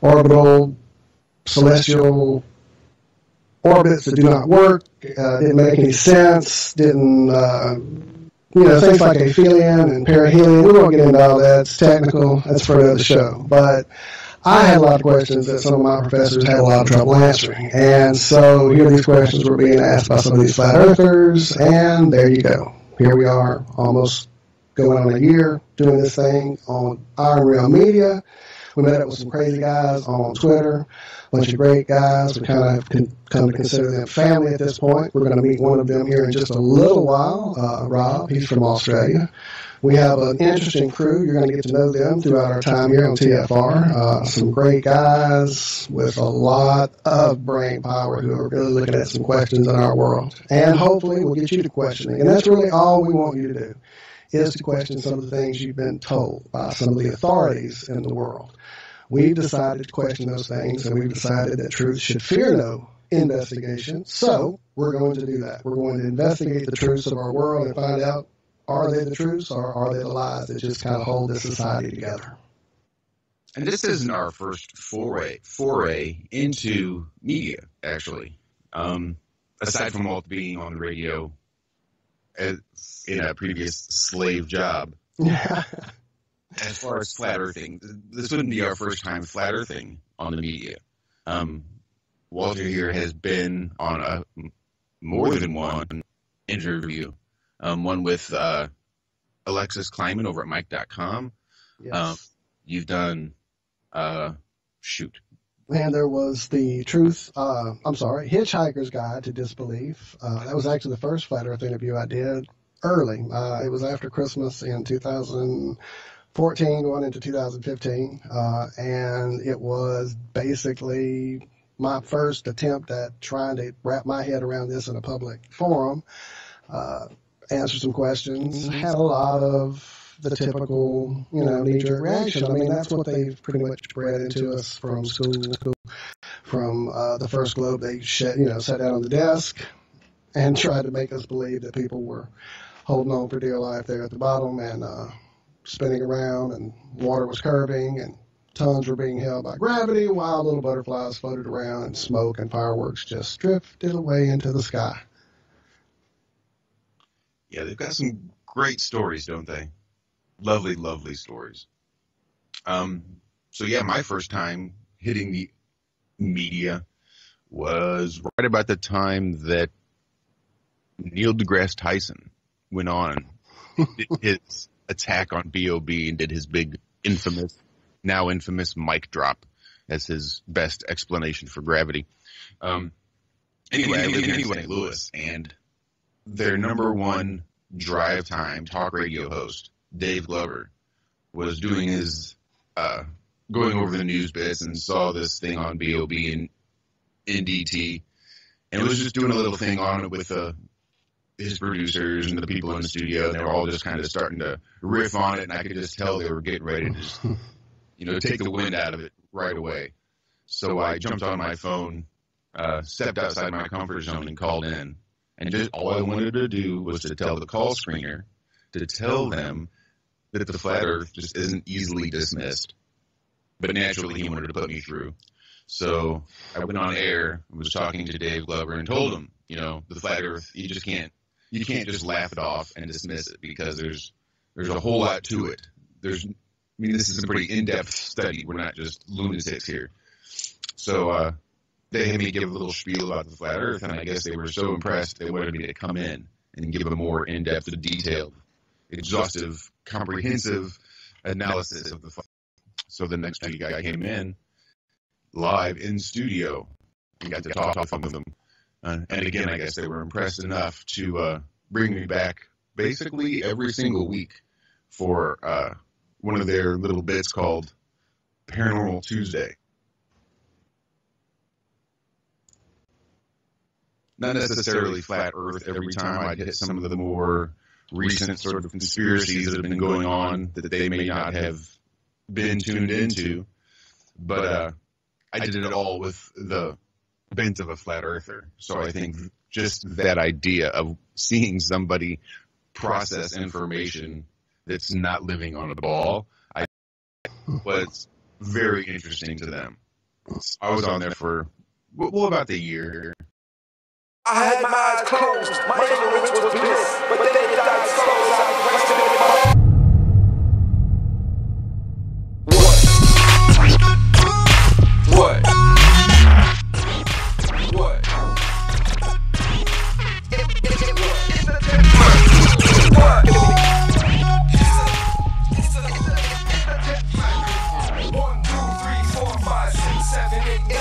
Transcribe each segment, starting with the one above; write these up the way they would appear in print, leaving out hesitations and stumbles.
orbital celestial orbits that do not work, didn't make any sense, didn't, things like aphelion and perihelion. We won't get into all that. It's technical. That's for another show. But I had a lot of questions that some of my professors had a lot of trouble answering. And so here these questions were being asked by some of these flat earthers, and there you go. Here we are, almost going on a year doing this thing on Iron Realm Media. We met up with some crazy guys on Twitter, a bunch of great guys. We kind of come to consider them family at this point. We're going to meet one of them here in just a little while, Rob. He's from Australia. We have an interesting crew. You're going to get to know them throughout our time here on TFR. Some great guys with a lot of brain power who are really looking at some questions in our world. And hopefully we'll get you to questioning. And that's really all we want you to do, is to question some of the things you've been told by some of the authorities in the world. We've decided to question those things, and we've decided that truth should fear no investigation. So we're going to do that. We're going to investigate the truths of our world and find out, are they the truths or are they the lies that just kind of hold this society together? And this isn't our first foray into media, actually. Aside from Walt being on the radio in a previous slave job. As far as flat earthing, this wouldn't be our first time flat earthing on the media. Walter here has been on more than one interview. One with Alexis Kleiman over at Mike.com. Yes. You've done, And there was the Hitchhiker's Guide to Disbelief. That was actually the first Flat Earth interview I did early. It was after Christmas in 2014, going into 2015. And it was basically my first attempt at trying to wrap my head around this in a public forum. Answer some questions, had a lot of the typical, knee-jerk reaction. I mean, that's what they've pretty much bred into us from school. From the first globe, they sat down on the desk and tried to make us believe that people were holding on for dear life there at the bottom and spinning around, and water was curving, and tons were being held by gravity while little butterflies floated around, and smoke and fireworks just drifted away into the sky. Yeah, they've got some great stories, don't they? Lovely, lovely stories. So yeah, my first time hitting the media was right about the time that Neil deGrasse Tyson went on his attack on B.O.B. and did his big now infamous mic drop as his best explanation for gravity. Anyway, I live in St. Louis, and their number one drive time talk radio host, Dave Glover, was doing his going over the news bits and saw this thing on B.O.B. and NDT, and was just doing a little thing on it with his producers and the people in the studio, and they were all just kind of starting to riff on it, and I could just tell they were getting ready to just, take the wind out of it right away. So I jumped on my phone, stepped outside my comfort zone and called in. And just all I wanted to do was to tell the call screener to tell them that the flat earth just isn't easily dismissed. But naturally, he wanted to put me through. So I went on air and was talking to Dave Glover and told him, the flat earth, you can't just laugh it off and dismiss it, because there's a whole lot to it. This is a pretty in-depth study. We're not just lunatics here. So, they had me give a little spiel about the flat earth, and I guess they were so impressed they wanted me to come in and give a more in-depth, detailed, exhaustive, comprehensive analysis of the flat earth. So the next week I came in live in studio and got to talk with them. And again, I guess they were impressed enough to bring me back basically every single week for one of their little bits called Paranormal Tuesday. Not necessarily flat earth every time. I'd hit some of the more recent sort of conspiracies that have been going on that they may not have been tuned into. But I did it all with the bent of a flat earther. So I think just that idea of seeing somebody process information that's not living on a ball was very interesting to them. I was on there for, well, about the year. I had my eyes closed, my ignorance was bliss, but then it died slow as I questioned my... What? What? What? What? 1, 2, 3, 4, 5, 6, 7, 8, 9.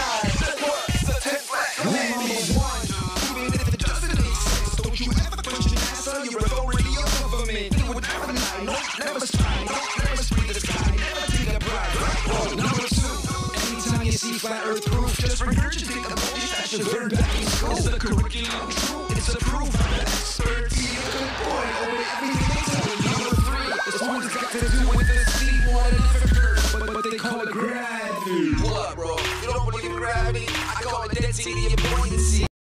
What's the 10th black commandment? Even if it doesn't make sense, don't you ever question NASA, your authority or government. You would never lie, no, never spy, no, never speak the sky, never take a bribe. Number 2, anytime you see flat earth proof, just regurgitate the bullshit that you learned back in school. Is the curriculum true? It's approved by the experts. Be a good boy, obey everything they tell you. Number 3, this one's got to do with the sea water different, but they call it gravity. What, bro? You don't believe in gravity? I call it density and buoyancy.